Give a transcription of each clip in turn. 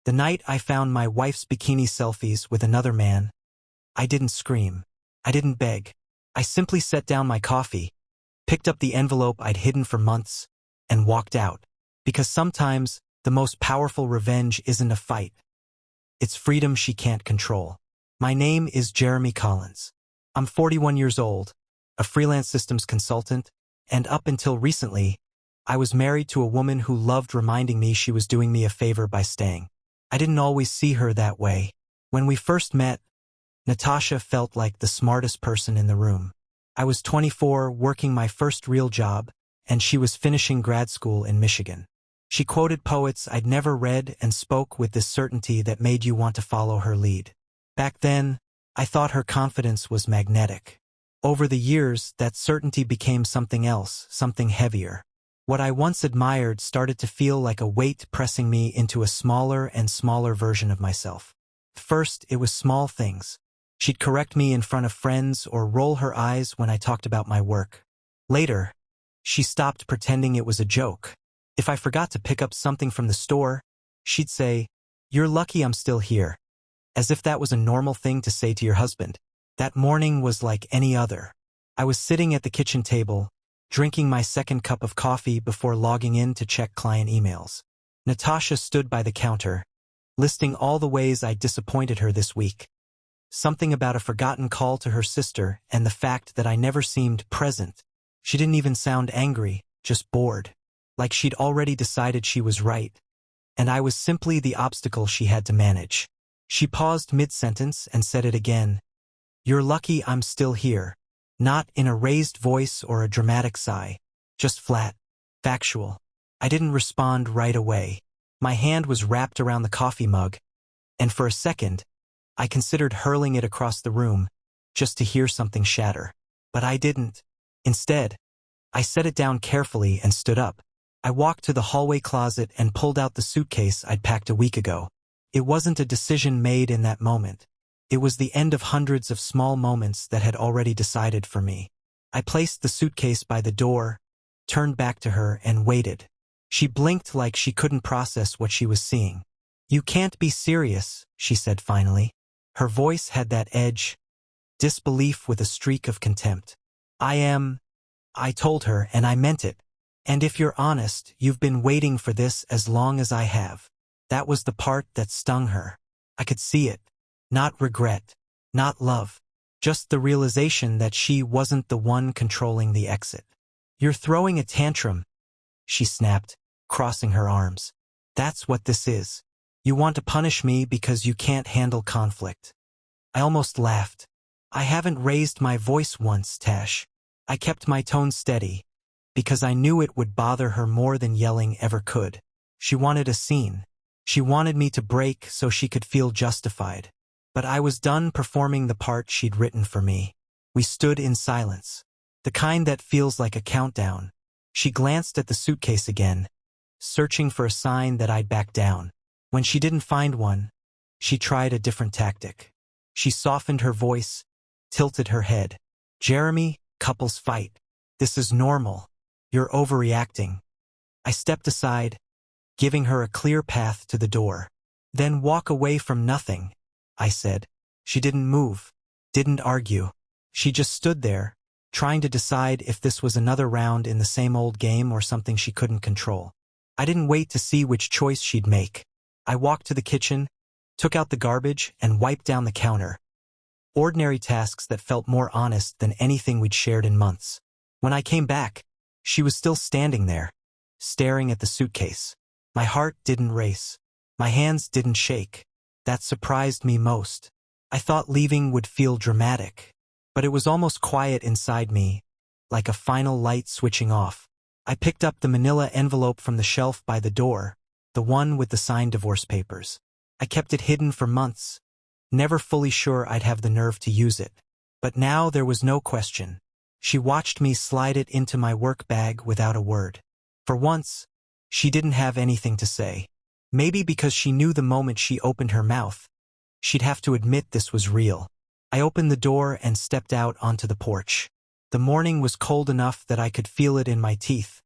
The night I found my wife's bikini selfies with another man, I didn't scream. I didn't beg. I simply set down my coffee, picked up the envelope I'd hidden for months, and walked out. Because sometimes, the most powerful revenge isn't a fight. It's freedom she can't control. My name is Jeremy Collins. I'm 41 years old, a freelance systems consultant, and up until recently, I was married to a woman who loved reminding me she was doing me a favor by staying. I didn't always see her that way. When we first met, Natasha felt like the smartest person in the room. I was 24, working my first real job, and she was finishing grad school in Michigan. She quoted poets I'd never read and spoke with this certainty that made you want to follow her lead. Back then, I thought her confidence was magnetic. Over the years, that certainty became something else, something heavier. What I once admired started to feel like a weight pressing me into a smaller and smaller version of myself. First, it was small things. She'd correct me in front of friends or roll her eyes when I talked about my work. Later, she stopped pretending it was a joke. If I forgot to pick up something from the store, she'd say, "You're lucky I'm still here." As if that was a normal thing to say to your husband. That morning was like any other. I was sitting at the kitchen table, drinking my second cup of coffee before logging in to check client emails. Natasha stood by the counter, listing all the ways I'd disappointed her this week. Something about a forgotten call to her sister and the fact that I never seemed present. She didn't even sound angry, just bored. Like she'd already decided she was right. And I was simply the obstacle she had to manage. She paused mid-sentence and said it again. "You're lucky I'm still here." Not in a raised voice or a dramatic sigh. Just flat. Factual. I didn't respond right away. My hand was wrapped around the coffee mug, and for a second, I considered hurling it across the room, just to hear something shatter. But I didn't. Instead, I set it down carefully and stood up. I walked to the hallway closet and pulled out the suitcase I'd packed a week ago. It wasn't a decision made in that moment. It was the end of hundreds of small moments that had already decided for me. I placed the suitcase by the door, turned back to her, and waited. She blinked like she couldn't process what she was seeing. "You can't be serious," she said finally. Her voice had that edge, disbelief with a streak of contempt. "I am," I told her, and I meant it. "And if you're honest, you've been waiting for this as long as I have." That was the part that stung her. I could see it. Not regret, not love, just the realization that she wasn't the one controlling the exit. "You're throwing a tantrum," she snapped, crossing her arms. "That's what this is. You want to punish me because you can't handle conflict." I almost laughed. "I haven't raised my voice once, Tash." I kept my tone steady, because I knew it would bother her more than yelling ever could. She wanted a scene. She wanted me to break so she could feel justified. But I was done performing the part she'd written for me. We stood in silence. The kind that feels like a countdown. She glanced at the suitcase again, searching for a sign that I'd back down. When she didn't find one, she tried a different tactic. She softened her voice, tilted her head. "Jeremy, couples fight. This is normal. You're overreacting." I stepped aside, giving her a clear path to the door. "Then walk away from nothing," I said. She didn't move, didn't argue. She just stood there, trying to decide if this was another round in the same old game or something she couldn't control. I didn't wait to see which choice she'd make. I walked to the kitchen, took out the garbage, and wiped down the counter. Ordinary tasks that felt more honest than anything we'd shared in months. When I came back, she was still standing there, staring at the suitcase. My heart didn't race. My hands didn't shake. That surprised me most. I thought leaving would feel dramatic, but it was almost quiet inside me, like a final light switching off. I picked up the manila envelope from the shelf by the door, the one with the signed divorce papers. I kept it hidden for months, never fully sure I'd have the nerve to use it. But now there was no question. She watched me slide it into my work bag without a word. For once, she didn't have anything to say. Maybe because she knew the moment she opened her mouth, she'd have to admit this was real. I opened the door and stepped out onto the porch. The morning was cold enough that I could feel it in my teeth,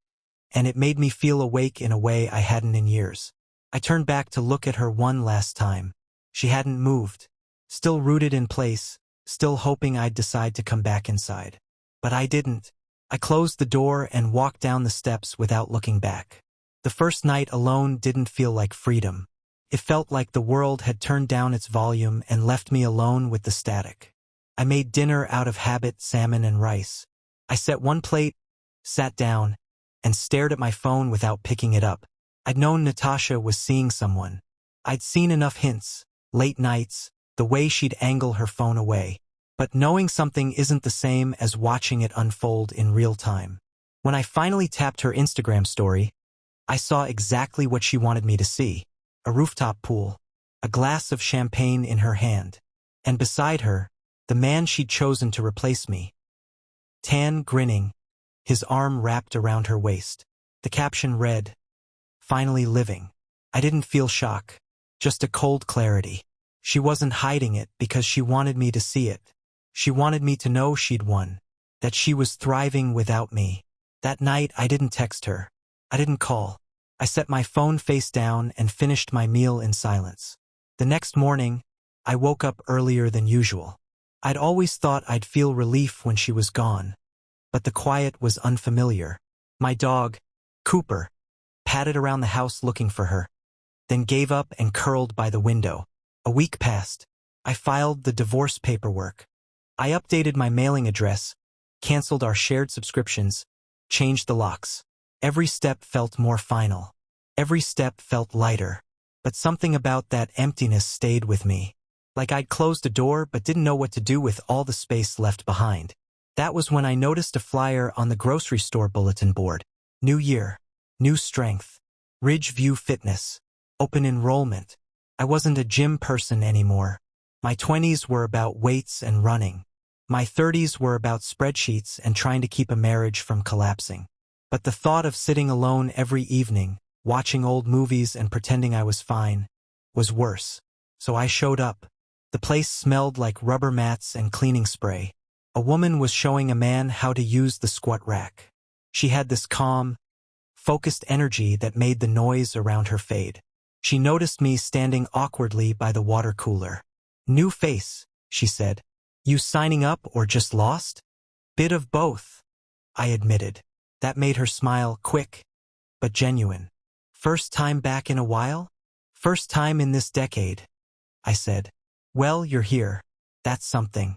and it made me feel awake in a way I hadn't in years. I turned back to look at her one last time. She hadn't moved. Still rooted in place, still hoping I'd decide to come back inside. But I didn't. I closed the door and walked down the steps without looking back. The first night alone didn't feel like freedom. It felt like the world had turned down its volume and left me alone with the static. I made dinner out of habit, salmon and rice. I set one plate, sat down, and stared at my phone without picking it up. I'd known Natasha was seeing someone. I'd seen enough hints, late nights, the way she'd angle her phone away. But knowing something isn't the same as watching it unfold in real time. When I finally tapped her Instagram story, I saw exactly what she wanted me to see. A rooftop pool, a glass of champagne in her hand, and beside her, the man she'd chosen to replace me. Tan, grinning, his arm wrapped around her waist. The caption read, "Finally living." I didn't feel shock, just a cold clarity. She wasn't hiding it because she wanted me to see it. She wanted me to know she'd won, that she was thriving without me. That night, I didn't text her. I didn't call. I set my phone face down and finished my meal in silence. The next morning, I woke up earlier than usual. I'd always thought I'd feel relief when she was gone, but the quiet was unfamiliar. My dog, Cooper, padded around the house looking for her, then gave up and curled by the window. A week passed. I filed the divorce paperwork. I updated my mailing address, canceled our shared subscriptions, changed the locks. Every step felt more final. Every step felt lighter. But something about that emptiness stayed with me. Like I'd closed a door but didn't know what to do with all the space left behind. That was when I noticed a flyer on the grocery store bulletin board. New year, new strength, Ridgeview Fitness, open enrollment. I wasn't a gym person anymore. My 20s were about weights and running. My 30s were about spreadsheets and trying to keep a marriage from collapsing. But the thought of sitting alone every evening, watching old movies and pretending I was fine, was worse. So I showed up. The place smelled like rubber mats and cleaning spray. A woman was showing a man how to use the squat rack. She had this calm, focused energy that made the noise around her fade. She noticed me standing awkwardly by the water cooler. "New face," she said. "You signing up or just lost?" "Bit of both," I admitted. That made her smile, quick, but genuine. "First time back in a while?" "First time in this decade," I said. "Well, you're here. That's something."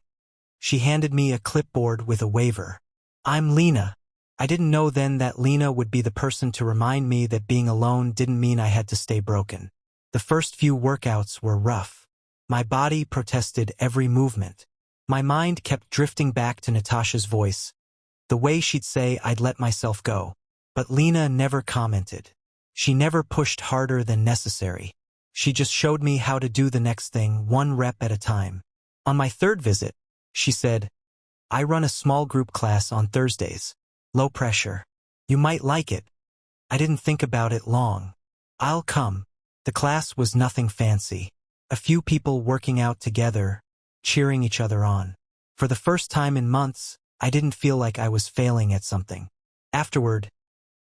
She handed me a clipboard with a waiver. "I'm Lena." I didn't know then that Lena would be the person to remind me that being alone didn't mean I had to stay broken. The first few workouts were rough. My body protested every movement. My mind kept drifting back to Natasha's voice, the way she'd say I'd let myself go. But Lena never commented. She never pushed harder than necessary. She just showed me how to do the next thing, one rep at a time. On my third visit, she said, "I run a small group class on Thursdays. Low pressure. You might like it." I didn't think about it long. "I'll come." The class was nothing fancy. A few people working out together, cheering each other on. For the first time in months, I didn't feel like I was failing at something. Afterward,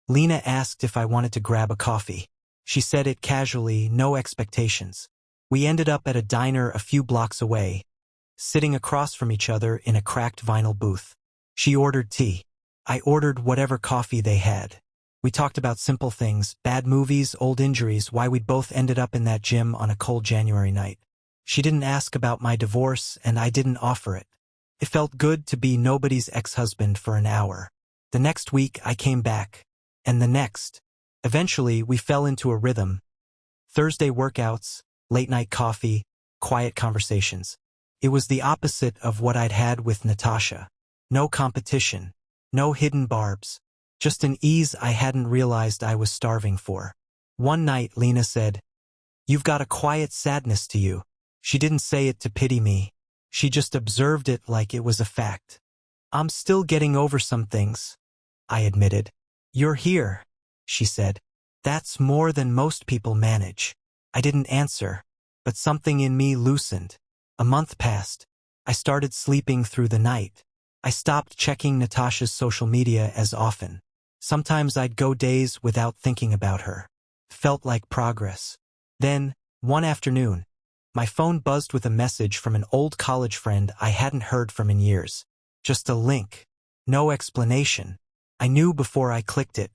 Lena asked if I wanted to grab a coffee. She said it casually, no expectations. We ended up at a diner a few blocks away, sitting across from each other in a cracked vinyl booth. She ordered tea. I ordered whatever coffee they had. We talked about simple things, bad movies, old injuries, why we'd both ended up in that gym on a cold January night. She didn't ask about my divorce, and I didn't offer it. It felt good to be nobody's ex-husband for an hour. The next week, I came back. And the next. Eventually, we fell into a rhythm. Thursday workouts, late-night coffee, quiet conversations. It was the opposite of what I'd had with Natasha. No competition. No hidden barbs. Just an ease I hadn't realized I was starving for. One night, Lena said, "You've got a quiet sadness to you." She didn't say it to pity me. She just observed it like it was a fact. "I'm still getting over some things," I admitted. "You're here," she said. "That's more than most people manage." I didn't answer, but something in me loosened. A month passed. I started sleeping through the night. I stopped checking Natasha's social media as often. Sometimes I'd go days without thinking about her. Felt like progress. Then, one afternoon, my phone buzzed with a message from an old college friend I hadn't heard from in years. Just a link. No explanation. I knew before I clicked it.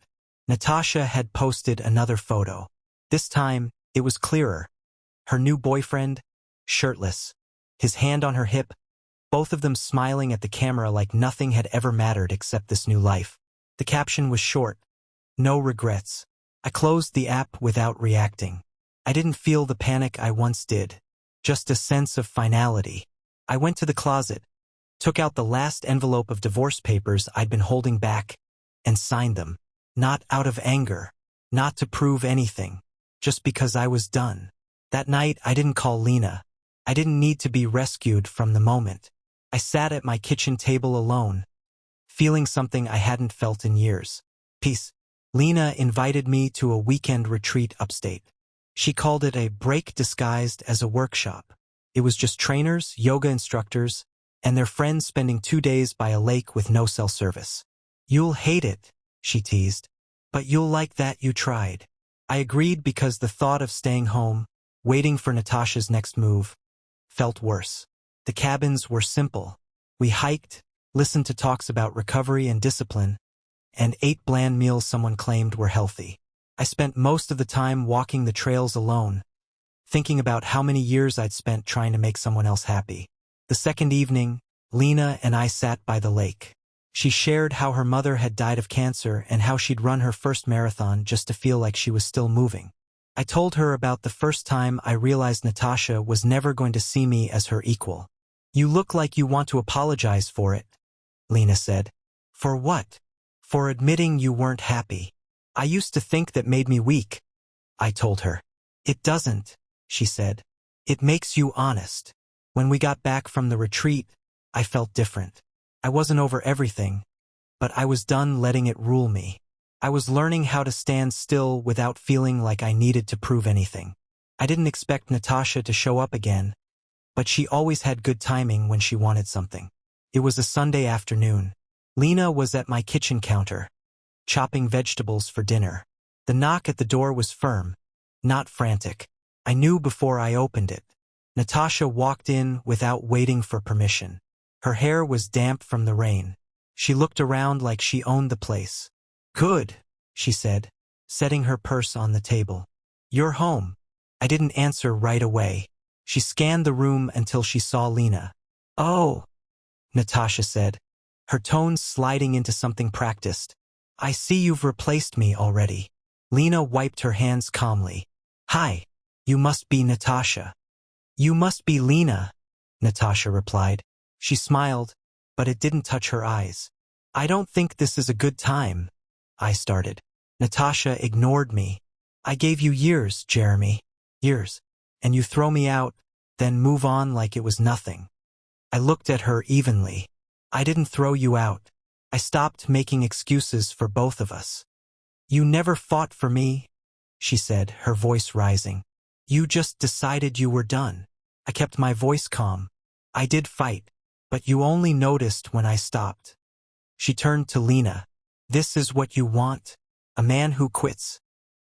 Natasha had posted another photo. This time, it was clearer. Her new boyfriend, shirtless, his hand on her hip, both of them smiling at the camera like nothing had ever mattered except this new life. The caption was short. No regrets. I closed the app without reacting. I didn't feel the panic I once did. Just a sense of finality. I went to the closet, took out the last envelope of divorce papers I'd been holding back, and signed them. Not out of anger. Not to prove anything. Just because I was done. That night, I didn't call Lena. I didn't need to be rescued from the moment. I sat at my kitchen table alone, feeling something I hadn't felt in years. Peace. Lena invited me to a weekend retreat upstate. She called it a break disguised as a workshop. It was just trainers, yoga instructors, and their friends spending 2 days by a lake with no cell service. You'll hate it, she teased. But you'll like that you tried. I agreed because the thought of staying home, waiting for Natasha's next move, felt worse. The cabins were simple. We hiked, listened to talks about recovery and discipline, and ate bland meals someone claimed were healthy. I spent most of the time walking the trails alone, thinking about how many years I'd spent trying to make someone else happy. The second evening, Lena and I sat by the lake. She shared how her mother had died of cancer and how she'd run her first marathon just to feel like she was still moving. I told her about the first time I realized Natasha was never going to see me as her equal. You look like you want to apologize for it, Lena said. For what? For admitting you weren't happy. I used to think that made me weak, I told her. It doesn't, she said. It makes you honest. When we got back from the retreat, I felt different. I wasn't over everything, but I was done letting it rule me. I was learning how to stand still without feeling like I needed to prove anything. I didn't expect Natasha to show up again, but she always had good timing when she wanted something. It was a Sunday afternoon. Lena was at my kitchen counter, chopping vegetables for dinner. The knock at the door was firm, not frantic. I knew before I opened it. Natasha walked in without waiting for permission. Her hair was damp from the rain. She looked around like she owned the place. Good, she said, setting her purse on the table. You're home. I didn't answer right away. She scanned the room until she saw Lena. Oh, Natasha said, her tone sliding into something practiced. I see you've replaced me already. Lena wiped her hands calmly. Hi, you must be Natasha. You must be Lena, Natasha replied. She smiled, but it didn't touch her eyes. I don't think this is a good time, I started. Natasha ignored me. I gave you years, Jeremy. Years. And you throw me out, then move on like it was nothing. I looked at her evenly. I didn't throw you out. I stopped making excuses for both of us. You never fought for me, she said, her voice rising. You just decided you were done. I kept my voice calm. I did fight, but you only noticed when I stopped. She turned to Lena. This is what you want? A man who quits?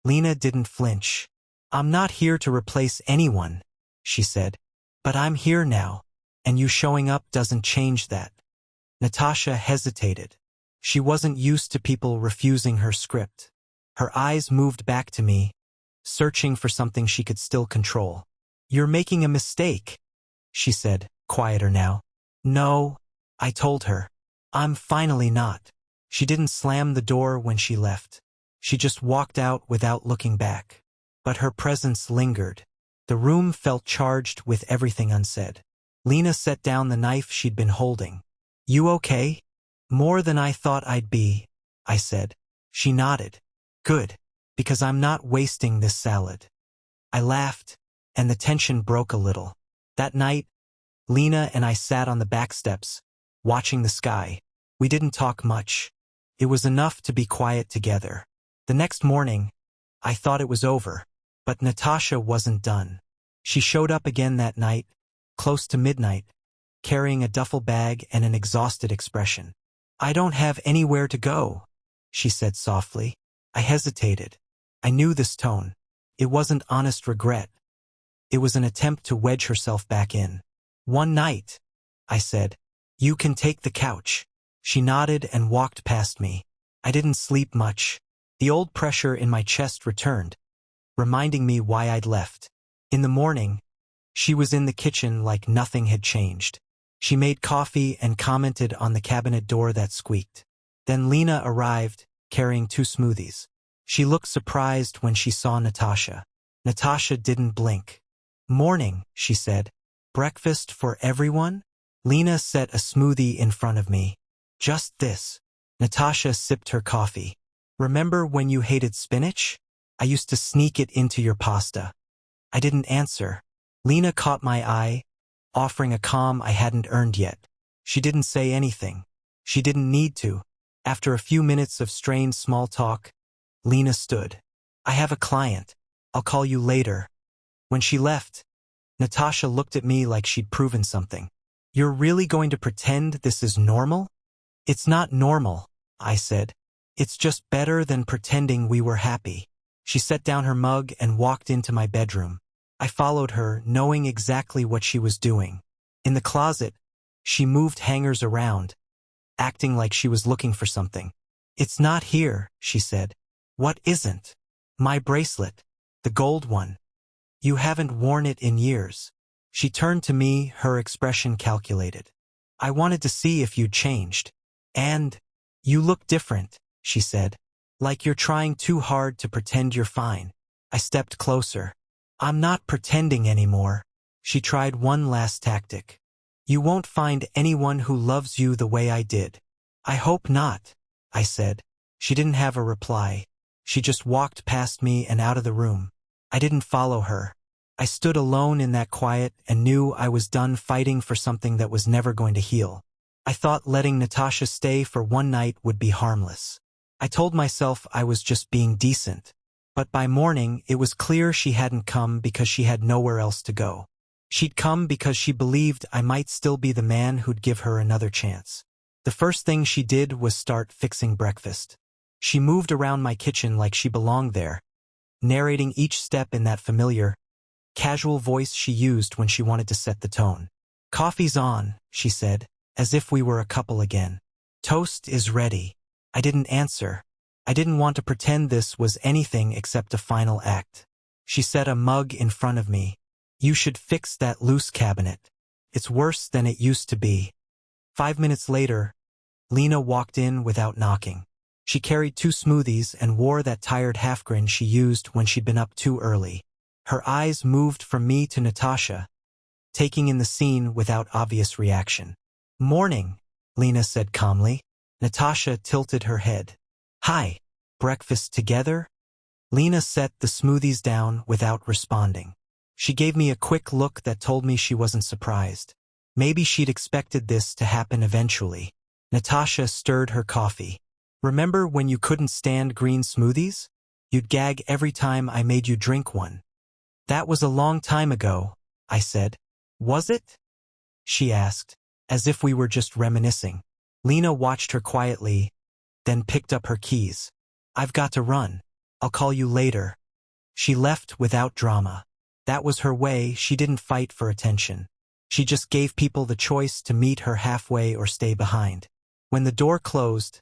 Lena didn't flinch. I'm not here to replace anyone, she said. But I'm here now, and you showing up doesn't change that. Natasha hesitated. She wasn't used to people refusing her script. Her eyes moved back to me, searching for something she could still control. You're making a mistake, she said, quieter now. No, I told her. I'm finally not. She didn't slam the door when she left. She just walked out without looking back. But her presence lingered. The room felt charged with everything unsaid. Lena set down the knife she'd been holding. You okay? More than I thought I'd be, I said. She nodded. Good, because I'm not wasting this salad. I laughed, and the tension broke a little. That night, Lena and I sat on the back steps, watching the sky. We didn't talk much. It was enough to be quiet together. The next morning, I thought it was over, but Natasha wasn't done. She showed up again that night, close to midnight, carrying a duffel bag and an exhausted expression. I don't have anywhere to go, she said softly. I hesitated. I knew this tone. It wasn't honest regret. It was an attempt to wedge herself back in. "One night," I said. "You can take the couch." She nodded and walked past me. I didn't sleep much. The old pressure in my chest returned, reminding me why I'd left. In the morning, she was in the kitchen like nothing had changed. She made coffee and commented on the cabinet door that squeaked. Then Lena arrived, carrying 2 smoothies. She looked surprised when she saw Natasha. Natasha didn't blink. "Morning," she said. "Breakfast for everyone?" Lena set a smoothie in front of me. "Just this." Natasha sipped her coffee. "Remember when you hated spinach? I used to sneak it into your pasta." I didn't answer. Lena caught my eye, offering a calm I hadn't earned yet. She didn't say anything. She didn't need to. After a few minutes of strained small talk, Lena stood. "I have a client. I'll call you later." When she left, Natasha looked at me like she'd proven something. "You're really going to pretend this is normal?" "It's not normal," I said. "It's just better than pretending we were happy." She set down her mug and walked into my bedroom. I followed her, knowing exactly what she was doing. In the closet, she moved hangers around, acting like she was looking for something. "It's not here," she said. "What isn't?" "My bracelet. The gold one. You haven't worn it in years." She turned to me, her expression calculated. "I wanted to see if you'd changed. And you look different," she said. "Like you're trying too hard to pretend you're fine." I stepped closer. "I'm not pretending anymore." She tried one last tactic. "You won't find anyone who loves you the way I did." "I hope not," I said. She didn't have a reply. She just walked past me and out of the room. I didn't follow her. I stood alone in that quiet and knew I was done fighting for something that was never going to heal. I thought letting Natasha stay for one night would be harmless. I told myself I was just being decent. But by morning, it was clear she hadn't come because she had nowhere else to go. She'd come because she believed I might still be the man who'd give her another chance. The first thing she did was start fixing breakfast. She moved around my kitchen like she belonged there, narrating each step in that familiar, casual voice she used when she wanted to set the tone. "Coffee's on," she said, as if we were a couple again. "Toast is ready." I didn't answer. I didn't want to pretend this was anything except a final act. She set a mug in front of me. "You should fix that loose cabinet. It's worse than it used to be." 5 minutes later, Lena walked in without knocking. She carried 2 smoothies and wore that tired half-grin she used when she'd been up too early. Her eyes moved from me to Natasha, taking in the scene without obvious reaction. "Morning," Lena said calmly. Natasha tilted her head. "Hi, breakfast together?" Lena set the smoothies down without responding. She gave me a quick look that told me she wasn't surprised. Maybe she'd expected this to happen eventually. Natasha stirred her coffee. "Remember when you couldn't stand green smoothies? You'd gag every time I made you drink one." "That was a long time ago," I said. "Was it?" she asked, as if we were just reminiscing. Lena watched her quietly, then picked up her keys. "I've got to run. I'll call you later." She left without drama. That was her way. She didn't fight for attention. She just gave people the choice to meet her halfway or stay behind. When the door closed,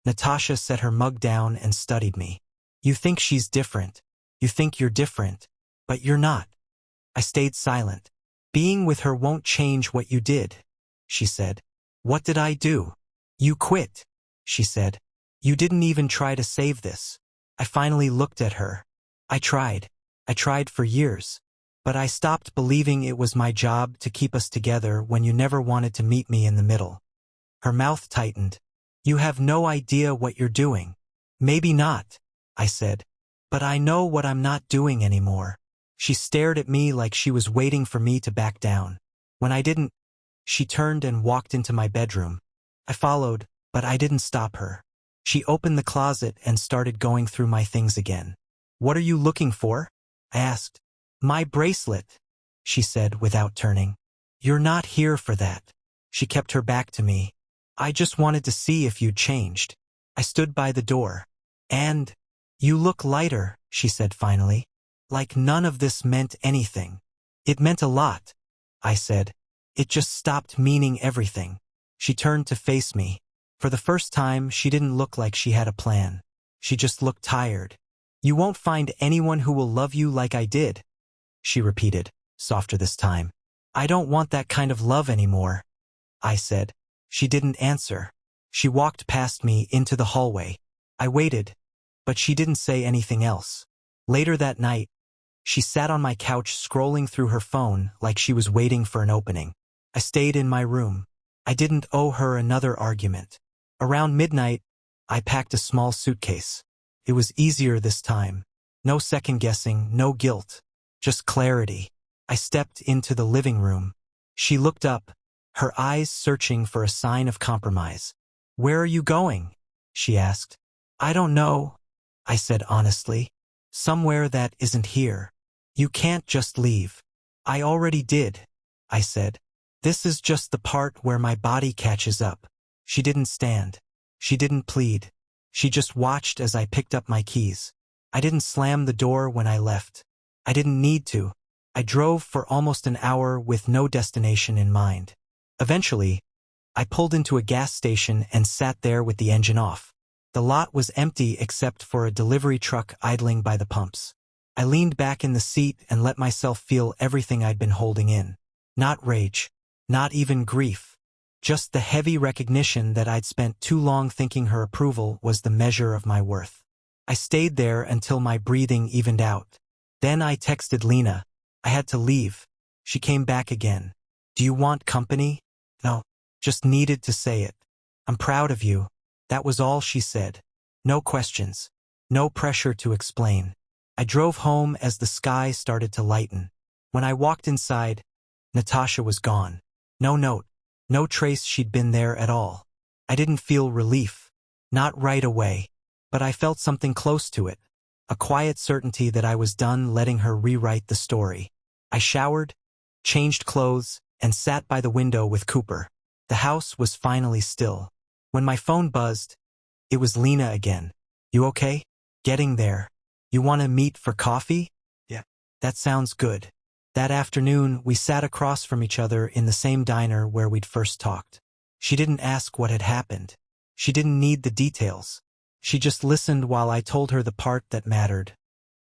Natasha set her mug down and studied me. "You think she's different. You think you're different. But you're not." I stayed silent. "Being with her won't change what you did," she said. "What did I do?" "You quit," she said. "You didn't even try to save this." I finally looked at her. I tried. I tried for years. But I stopped believing it was my job to keep us together when you never wanted to meet me in the middle. Her mouth tightened. "You have no idea what you're doing." "Maybe not," I said. "But I know what I'm not doing anymore." She stared at me like she was waiting for me to back down. When I didn't, she turned and walked into my bedroom. I followed, but I didn't stop her. She opened the closet and started going through my things again. "What are you looking for?" I asked. "My bracelet," she said without turning. "You're not here for that." She kept her back to me. "I just wanted to see if you'd changed." I stood by the door. "And you look lighter," she said finally. Like none of this meant anything. It meant a lot, I said. It just stopped meaning everything. She turned to face me. For the first time, she didn't look like she had a plan. She just looked tired. You won't find anyone who will love you like I did, she repeated, softer this time. I don't want that kind of love anymore, I said. She didn't answer. She walked past me into the hallway. I waited, but she didn't say anything else. Later that night, she sat on my couch scrolling through her phone like she was waiting for an opening. I stayed in my room. I didn't owe her another argument. Around midnight, I packed a small suitcase. It was easier this time. No second-guessing, no guilt. Just clarity. I stepped into the living room. She looked up, her eyes searching for a sign of compromise. Where are you going? She asked. I don't know, I said honestly. Somewhere that isn't here. You can't just leave. I already did, I said. This is just the part where my body catches up. She didn't stand. She didn't plead. She just watched as I picked up my keys. I didn't slam the door when I left. I didn't need to. I drove for almost an hour with no destination in mind. Eventually, I pulled into a gas station and sat there with the engine off. The lot was empty except for a delivery truck idling by the pumps. I leaned back in the seat and let myself feel everything I'd been holding in. Not rage. Not even grief. Just the heavy recognition that I'd spent too long thinking her approval was the measure of my worth. I stayed there until my breathing evened out. Then I texted Lena. I had to leave. She came back again. Do you want company? No. Just needed to say it. I'm proud of you. That was all she said. No questions. No pressure to explain. I drove home as the sky started to lighten. When I walked inside, Natasha was gone. No note. No trace she'd been there at all. I didn't feel relief. Not right away. But I felt something close to it. A quiet certainty that I was done letting her rewrite the story. I showered, changed clothes, and sat by the window with Cooper. The house was finally still. When my phone buzzed, it was Lena again. You okay? Getting there. You want to meet for coffee? Yeah. That sounds good. That afternoon, we sat across from each other in the same diner where we'd first talked. She didn't ask what had happened. She didn't need the details. She just listened while I told her the part that mattered.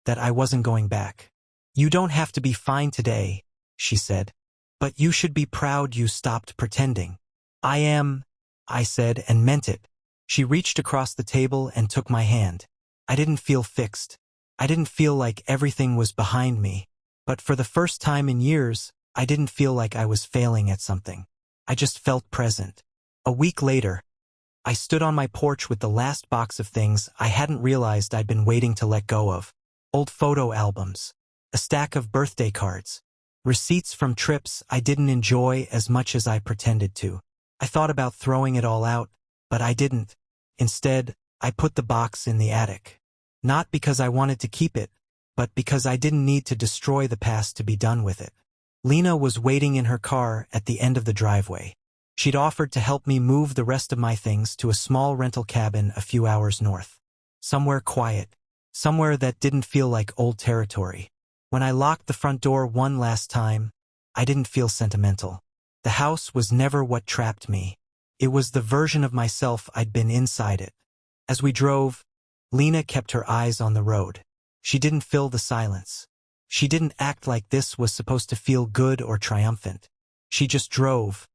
That I wasn't going back. You don't have to be fine today, she said. But you should be proud you stopped pretending. I am, I said and meant it. She reached across the table and took my hand. I didn't feel fixed. I didn't feel like everything was behind me. But for the first time in years, I didn't feel like I was failing at something. I just felt present. A week later, I stood on my porch with the last box of things I hadn't realized I'd been waiting to let go of. Old photo albums. A stack of birthday cards. Receipts from trips I didn't enjoy as much as I pretended to. I thought about throwing it all out, but I didn't. Instead, I put the box in the attic. Not because I wanted to keep it, but because I didn't need to destroy the past to be done with it. Lena was waiting in her car at the end of the driveway. She'd offered to help me move the rest of my things to a small rental cabin a few hours north. Somewhere quiet. Somewhere that didn't feel like old territory. When I locked the front door one last time, I didn't feel sentimental. The house was never what trapped me. It was the version of myself I'd been inside it. As we drove, Lena kept her eyes on the road. She didn't fill the silence. She didn't act like this was supposed to feel good or triumphant. She just drove,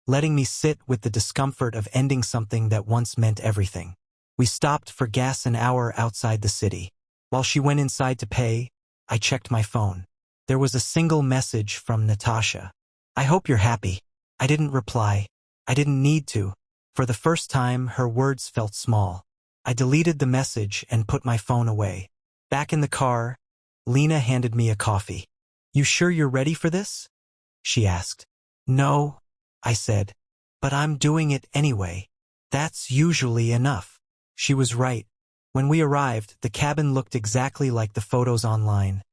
letting me sit with the discomfort of ending something that once meant everything. We stopped for gas an hour outside the city. While she went inside to pay, I checked my phone. There was a single message from Natasha. I hope you're happy. I didn't reply. I didn't need to. For the first time, her words felt small. I deleted the message and put my phone away. Back in the car, Lena handed me a coffee. You sure you're ready for this? She asked. No, I said. But I'm doing it anyway. That's usually enough. She was right. When we arrived, the cabin looked exactly like the photos online.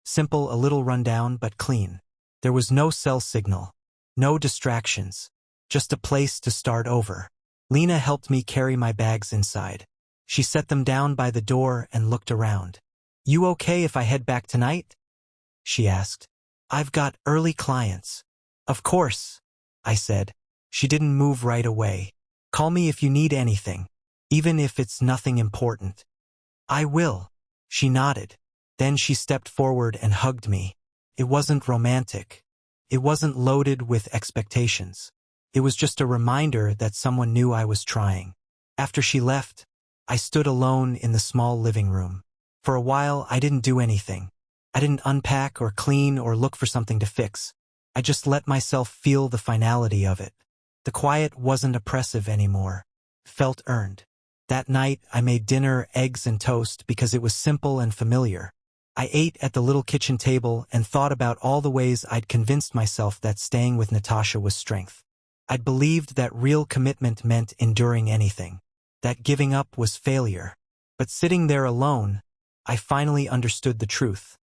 Simple, a little rundown, but clean. There was no cell signal. No distractions. Just a place to start over. Lena helped me carry my bags inside. She set them down by the door and looked around. You okay if I head back tonight? She asked. I've got early clients. Of course, I said. She didn't move right away. Call me if you need anything, even if it's nothing important. I will. She nodded. Then she stepped forward and hugged me. It wasn't romantic. It wasn't loaded with expectations. It was just a reminder that someone knew I was trying. After she left, I stood alone in the small living room. For a while, I didn't do anything. I didn't unpack or clean or look for something to fix. I just let myself feel the finality of it. The quiet wasn't oppressive anymore. It felt earned. That night, I made dinner, eggs and toast because it was simple and familiar. I ate at the little kitchen table and thought about all the ways I'd convinced myself that staying with Natasha was strength. I'd believed that real commitment meant enduring anything, that giving up was failure. But sitting there alone, I finally understood the truth.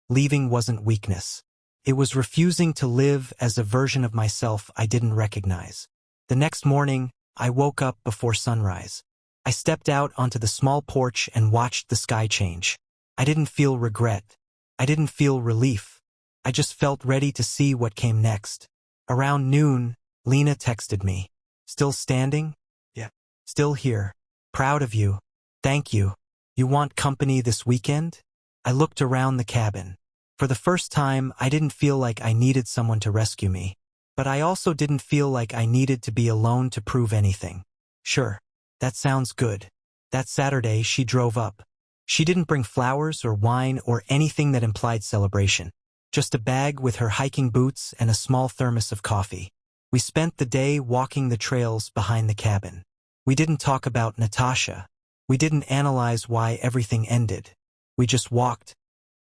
Leaving wasn't weakness. It was refusing to live as a version of myself I didn't recognize. The next morning, I woke up before sunrise. I stepped out onto the small porch and watched the sky change. I didn't feel regret. I didn't feel relief. I just felt ready to see what came next. Around noon, Lena texted me. Still standing? Yeah. Still here. Proud of you. Thank you. You want company this weekend? I looked around the cabin. For the first time, I didn't feel like I needed someone to rescue me. But I also didn't feel like I needed to be alone to prove anything. Sure. That sounds good. That Saturday, she drove up. She didn't bring flowers or wine or anything that implied celebration. Just a bag with her hiking boots and a small thermos of coffee. We spent the day walking the trails behind the cabin. We didn't talk about Natasha. We didn't analyze why everything ended. We just walked,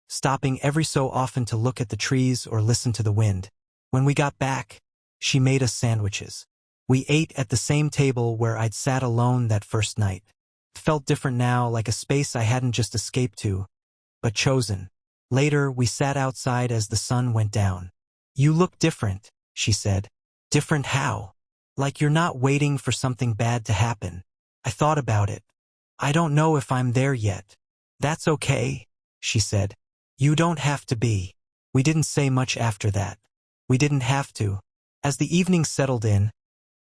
stopping every so often to look at the trees or listen to the wind. When we got back, she made us sandwiches. We ate at the same table where I'd sat alone that first night. It felt different now, like a space I hadn't just escaped to, but chosen. Later, we sat outside as the sun went down. You look different, she said. Different how? Like you're not waiting for something bad to happen. I thought about it. I don't know if I'm there yet. That's okay, she said. You don't have to be. We didn't say much after that. We didn't have to. As the evening settled in,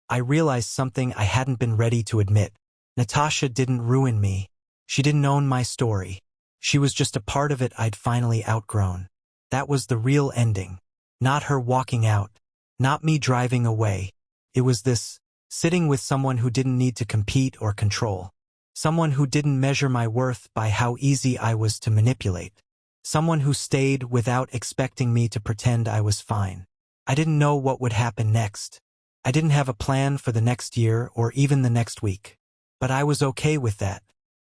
I realized something I hadn't been ready to admit. Natasha didn't ruin me. She didn't own my story. She was just a part of it I'd finally outgrown. That was the real ending. Not her walking out. Not me driving away. It was this, sitting with someone who didn't need to compete or control. Someone who didn't measure my worth by how easy I was to manipulate. Someone who stayed without expecting me to pretend I was fine. I didn't know what would happen next. I didn't have a plan for the next year or even the next week. But I was okay with that,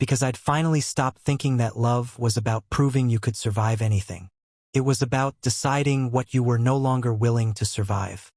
because I'd finally stopped thinking that love was about proving you could survive anything. It was about deciding what you were no longer willing to survive.